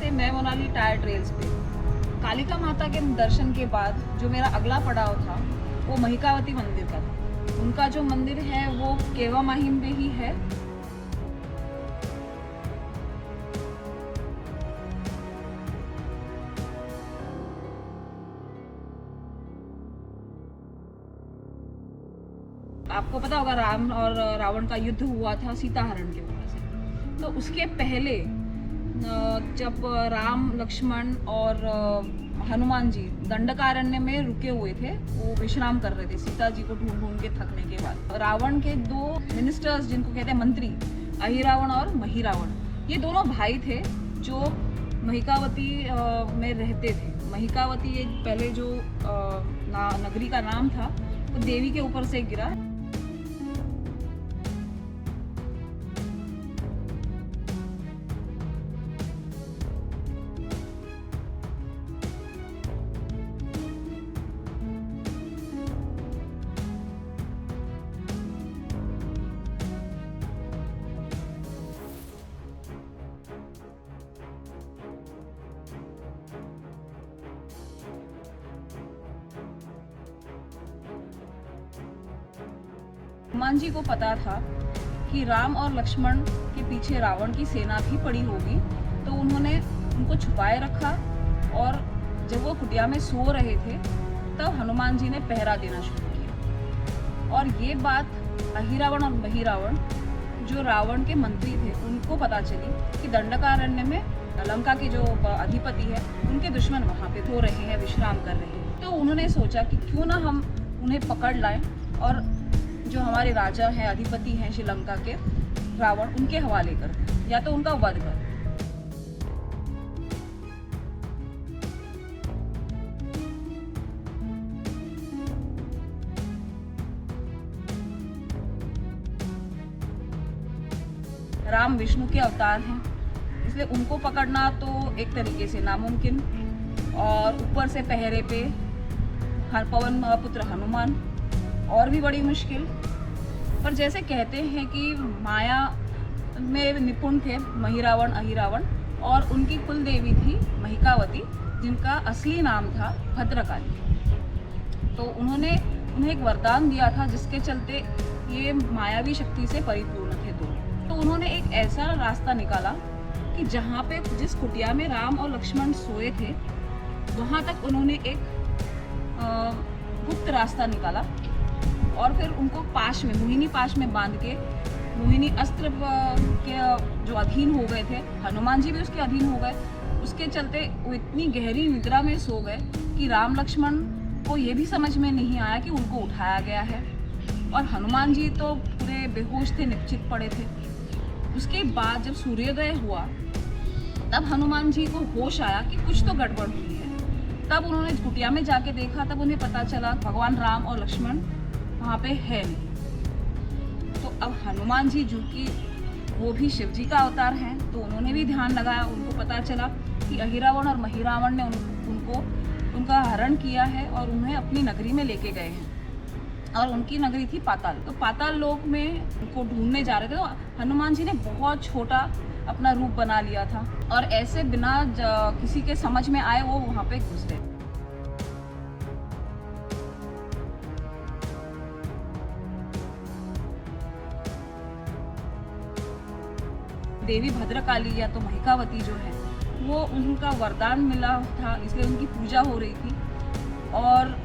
से मैं Monali tyre trails पे कालिका माता के दर्शन के बाद जो मेरा अगला पड़ाव था वो महिकावती मंदिर का था। उनका जो मंदिर है वो केवा माहिम में ही है। आपको पता होगा राम और रावण का युद्ध हुआ था सीताहरण के वजह से। तो उसके पहले जब राम लक्ष्मण और हनुमान जी दंडकारण्य में रुके हुए थे, वो विश्राम कर रहे थे सीता जी को ढूंढ ढूंढ के थकने के बाद। रावण के दो मिनिस्टर्स जिनको कहते हैं मंत्री, अहिरावण और महिरावण, ये दोनों भाई थे जो महिकावती में रहते थे। महिकावती एक पहले जो नगरी का नाम था वो देवी के ऊपर से गिरा। हनुमान जी को पता था कि राम और लक्ष्मण के पीछे रावण की सेना भी पड़ी होगी, तो उन्होंने उनको छुपाए रखा और जब वो कुटिया में सो रहे थे तब हनुमान जी ने पहरा देना शुरू किया। और ये बात अहिरावण और महिरावण जो रावण के मंत्री थे उनको पता चली कि दंडकारण्य में लंका के जो अधिपति है उनके दुश्मन वहाँ पे सो रहे हैं, विश्राम कर रहे हैं। तो उन्होंने सोचा कि क्यों ना हम उन्हें पकड़ लाएं और जो हमारे राजा हैं, अधिपति हैं श्रीलंका के, रावण, उनके हवाले कर दें या तो उनका वध कर। राम विष्णु के अवतार हैं, इसलिए उनको पकड़ना तो एक तरीके से नामुमकिन, और ऊपर से पहरे पे पवन पुत्र हनुमान, और भी बड़ी मुश्किल। पर जैसे कहते हैं कि माया में निपुण थे महिरावण अहिरावण, और उनकी कुल देवी थी महिकावती, जिनका असली नाम था भद्रकाली। तो उन्होंने उन्हें एक वरदान दिया था जिसके चलते ये मायावी शक्ति से परिपूर्ण थे दोनों। तो उन्होंने एक ऐसा रास्ता निकाला कि जहाँ पे जिस कुटिया में राम और लक्ष्मण सोए थे वहाँ तक उन्होंने एक गुप्त रास्ता निकाला, और फिर उनको पाश में, मोहिनी पाश में बांध के, मोहिनी अस्त्र के जो अधीन हो गए थे, हनुमान जी भी उसके अधीन हो गए। उसके चलते वो इतनी गहरी निद्रा में सो गए कि राम लक्ष्मण को ये भी समझ में नहीं आया कि उनको उठाया गया है, और हनुमान जी तो पूरे बेहोश थे, निश्चित पड़े थे। उसके बाद जब सूर्योदय हुआ तब हनुमान जी को होश आया कि कुछ तो गड़बड़ हुई है। तब उन्होंने कुटिया में जाके देखा, तब उन्हें पता चला भगवान राम और लक्ष्मण वहाँ पे है नहीं। तो अब हनुमान जी, जो कि वो भी शिव जी का अवतार हैं, तो उन्होंने भी ध्यान लगाया। उनको पता चला कि अहिरावण और महिरावण ने उनका हरण किया है और उन्हें अपनी नगरी में लेके गए हैं, और उनकी नगरी थी पाताल। तो पाताल लोक में उनको ढूंढने जा रहे थे। तो हनुमान जी ने बहुत छोटा अपना रूप बना लिया था, और ऐसे बिना किसी के समझ में आए वो वहाँ पे घुस गए। देवी भद्रकाली या तो महिकावती जो है, वो उनका वरदान मिला था, इसलिए उनकी पूजा हो रही थी। और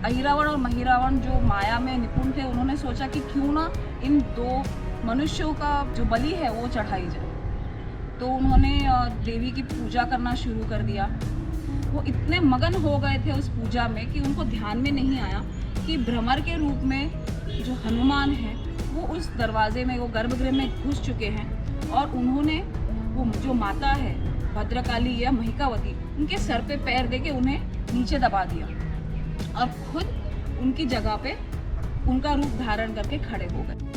अहिरावण और महिरावण जो माया में निपुण थे, उन्होंने सोचा कि क्यों ना इन दो मनुष्यों का जो बलि है वो चढ़ाई जाए। तो उन्होंने देवी की पूजा करना शुरू कर दिया। वो इतने मगन हो गए थे उस पूजा में कि उनको ध्यान में नहीं आया कि भ्रमर के रूप में जो हनुमान है वो उस दरवाजे में, वो गर्भगृह में घुस चुके हैं, और उन्होंने वो जो माता है भद्रकाली या महिकावती, उनके सर पे पैर देके उन्हें नीचे दबा दिया, और खुद उनकी जगह पे उनका रूप धारण करके खड़े हो गए।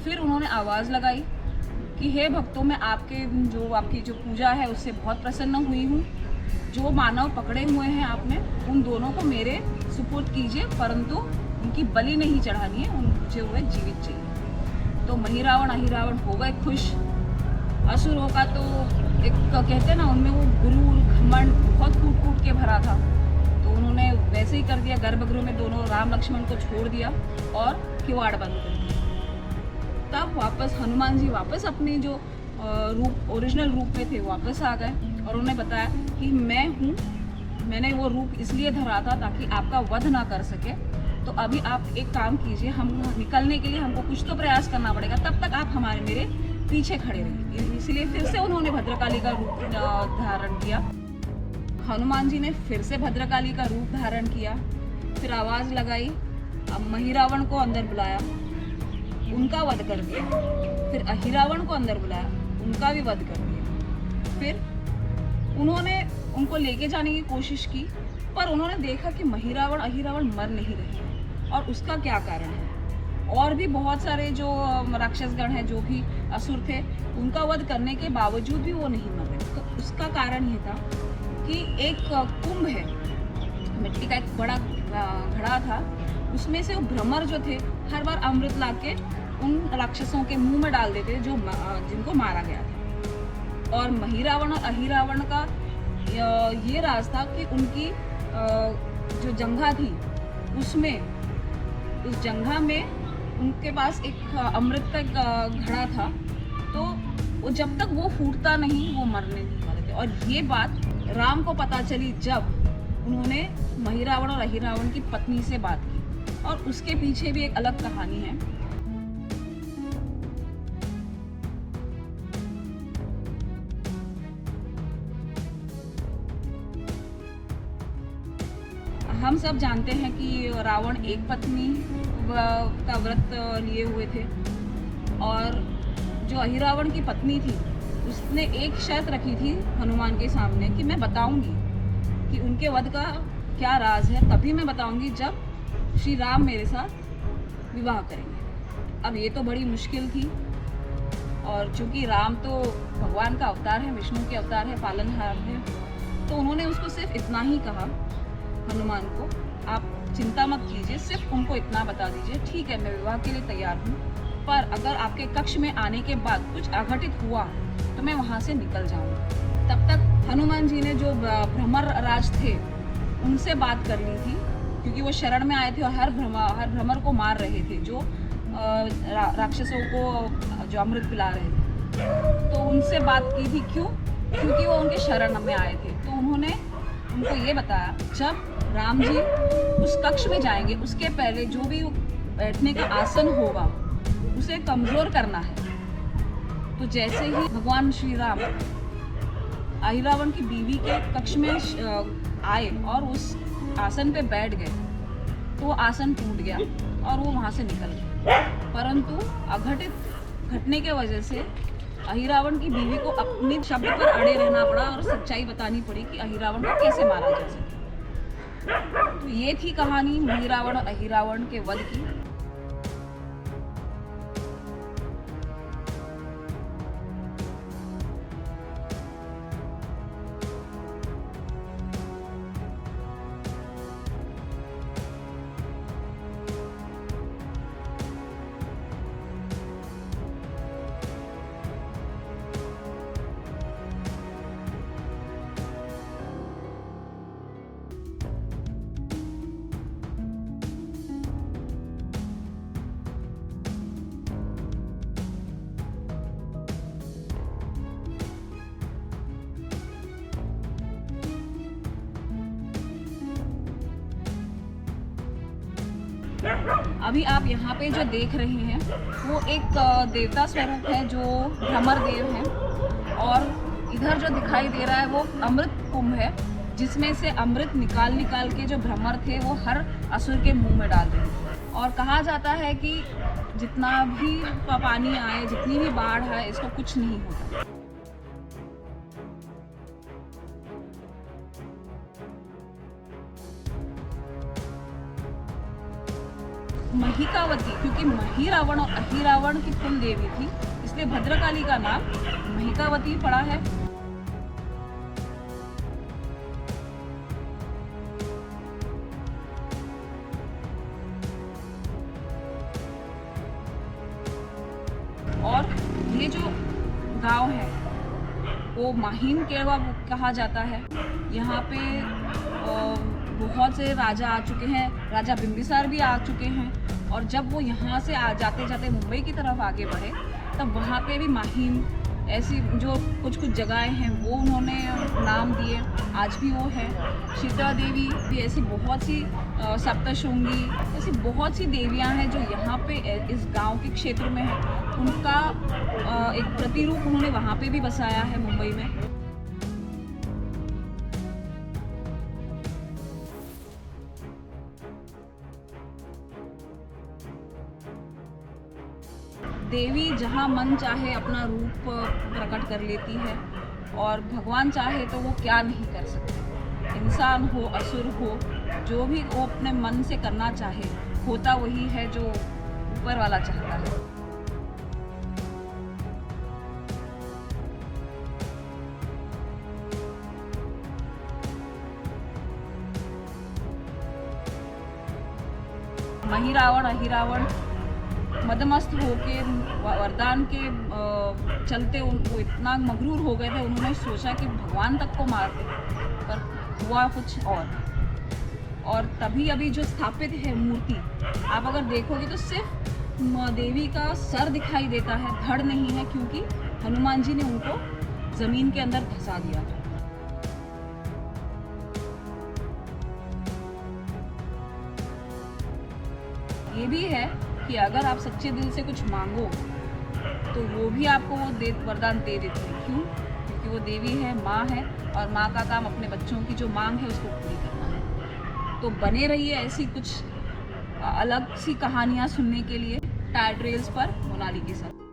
फिर उन्होंने आवाज़ लगाई कि हे भक्तों, मैं आपकी जो पूजा है उससे बहुत प्रसन्न हुई हूँ, जो मानव पकड़े हुए हैं आपने, उन दोनों को मेरे सुपुर्द कीजिए, परंतु उनकी बलि नहीं चढ़ानी है, मुझे वो जीवित चाहिए। तो महिरावण अहिरावण हो गए खुश। असुरों का तो एक कहते हैं ना, उनमें वो गुरूर घमंड बहुत कूट कूट के भरा था, तो उन्होंने वैसे ही कर दिया। गर्भगृह में दोनों राम लक्ष्मण को छोड़ दिया और किवाड़ बंद कर दिया। तब वापस हनुमान जी वापस अपने जो रूप ओरिजिनल रूप में थे वापस आ गए और उन्होंने बताया कि मैं हूँ, मैंने वो रूप इसलिए धरा था ताकि आपका वध ना कर सके। तो अभी आप एक काम कीजिए, हम निकलने के लिए हमको कुछ तो प्रयास करना पड़ेगा, तब तक आप हमारे मेरे पीछे खड़े रहिए। इसलिए फिर से उन्होंने भद्रकाली का रूप धारण किया। हनुमान जी ने फिर से भद्रकाली का रूप धारण किया, फिर आवाज़ लगाई, अब महिरावण को अंदर बुलाया, उनका वध कर दिया। फिर अहिरावण को अंदर बुलाया, उनका भी वध कर दिया। फिर उन्होंने उनको लेके जाने की कोशिश की, पर उन्होंने देखा कि महिरावण अहिरावण मर नहीं रहे और उसका क्या कारण है। और भी बहुत सारे जो राक्षसगण हैं, जो भी असुर थे, उनका वध करने के बावजूद भी वो नहीं मर रहे। तो उसका कारण ये था कि एक कुंभ है, मिट्टी का एक बड़ा घड़ा था, उसमें से वो भ्रमर जो थे हर बार अमृत लाके उन राक्षसों के मुंह में डाल देते जो जिनको मारा गया था। और महिरावण और अहिरावण का ये राज था कि उनकी जो जंघा थी, उसमें उस जंघा में उनके पास एक अमृत का घड़ा था, तो वो जब तक वो फूटता नहीं वो मरने नहीं वाले थे। और ये बात राम को पता चली जब उन्होंने महिरावण और अहिरावण की पत्नी से बात की, और उसके पीछे भी एक अलग कहानी है। हम सब जानते हैं कि रावण एक पत्नी का व्रत लिए हुए थे, और जो अहिरावण की पत्नी थी उसने एक शर्त रखी थी हनुमान के सामने कि मैं बताऊंगी कि उनके वध का क्या राज है, तभी मैं बताऊंगी जब श्री राम मेरे साथ विवाह करेंगे। अब ये तो बड़ी मुश्किल थी, और चूंकि राम तो भगवान का अवतार है, विष्णु के अवतार है, पालनहार है, तो उन्होंने उसको सिर्फ इतना ही कहा हनुमान को, आप चिंता मत कीजिए, सिर्फ उनको इतना बता दीजिए, ठीक है मैं विवाह के लिए तैयार हूँ, पर अगर आपके कक्ष में आने के बाद कुछ अघटित हुआ तो मैं वहाँ से निकल जाऊँगा। तब तक हनुमान जी ने जो भ्रमर राज थे उनसे बात कर ली थी, क्योंकि वो शरण में आए थे और हर भ्रमर को मार रहे थे, जो राक्षसों को जो अमृत पिला रहे थे। तो उनसे बात की थी, क्यों? क्योंकि वो उनके शरण में आए थे। तो उन्होंने उनको ये बताया, जब राम जी उस कक्ष में जाएंगे उसके पहले जो भी बैठने का आसन होगा उसे कमजोर करना है। तो जैसे ही भगवान श्री राम अहिरावण की बीवी के कक्ष में आए और उस आसन पे बैठ गए, तो वो आसन टूट गया और वो वहाँ से निकल गए। परंतु अघटित घटने के वजह से अहिरावण की बीवी को अपने शब्द पर अड़े रहना पड़ा और सच्चाई बतानी पड़ी कि अहिरावण को कैसे मारा जा सके। तो ये थी कहानी महिरावण और अहिरावण के वध की। अभी आप यहाँ पे जो देख रहे हैं वो एक देवता स्वरूप है जो भ्रमर देव हैं, और इधर जो दिखाई दे रहा है वो अमृत कुंभ है, जिसमें से अमृत निकाल के जो भ्रमर थे वो हर असुर के मुंह में डाल रहे। और कहा जाता है कि जितना भी पानी आए, जितनी भी बाढ़ आए, इसको कुछ नहीं होता। महिकावती, क्योंकि महिरावण और अहिरावण की कुल देवी थी, इसलिए भद्रकाली का नाम महिकावती पड़ा है। और ये जो गांव है वो माहिम केरवा कहा जाता है। यहाँ पे बहुत से राजा आ चुके हैं, राजा बिंबिसार भी आ चुके हैं। और जब वो यहाँ से जाते जाते मुंबई की तरफ आगे बढ़े तब वहाँ पे भी माहिम ऐसी जो कुछ जगहें हैं वो उन्होंने नाम दिए, आज भी वो है। शीतला देवी भी ऐसी बहुत सी, सप्तशृंगी ऐसी बहुत सी देवियां हैं जो यहाँ पे इस गांव के क्षेत्र में है। उनका एक प्रतिरूप उन्होंने वहाँ पे भी बसाया है मुंबई में। देवी जहाँ मन चाहे अपना रूप प्रकट कर लेती है और भगवान चाहे तो वो क्या नहीं कर सकते। इंसान हो, असुर हो, जो भी वो अपने मन से करना चाहे, होता वही है जो ऊपर वाला चाहता है। महिरावण अहिरावण मदमस्त होके वरदान के चलते वो इतना मगरूर हो गए थे, उन्होंने सोचा कि भगवान तक को मार दे, पर हुआ कुछ और तभी अभी जो स्थापित है मूर्ति, आप अगर देखोगे तो सिर्फ देवी का सर दिखाई देता है, धड़ नहीं है, क्योंकि हनुमान जी ने उनको जमीन के अंदर धंसा दिया था। ये भी है कि अगर आप सच्चे दिल से कुछ मांगो तो वो भी आपको वो वरदान दे देती है। क्यों? क्योंकि वो देवी है, माँ है, और माँ का काम अपने बच्चों की जो मांग है उसको पूरी करना है। तो बने रहिए ऐसी कुछ अलग सी कहानियाँ सुनने के लिए टायर ट्रेल्स पर मोनाली के साथ।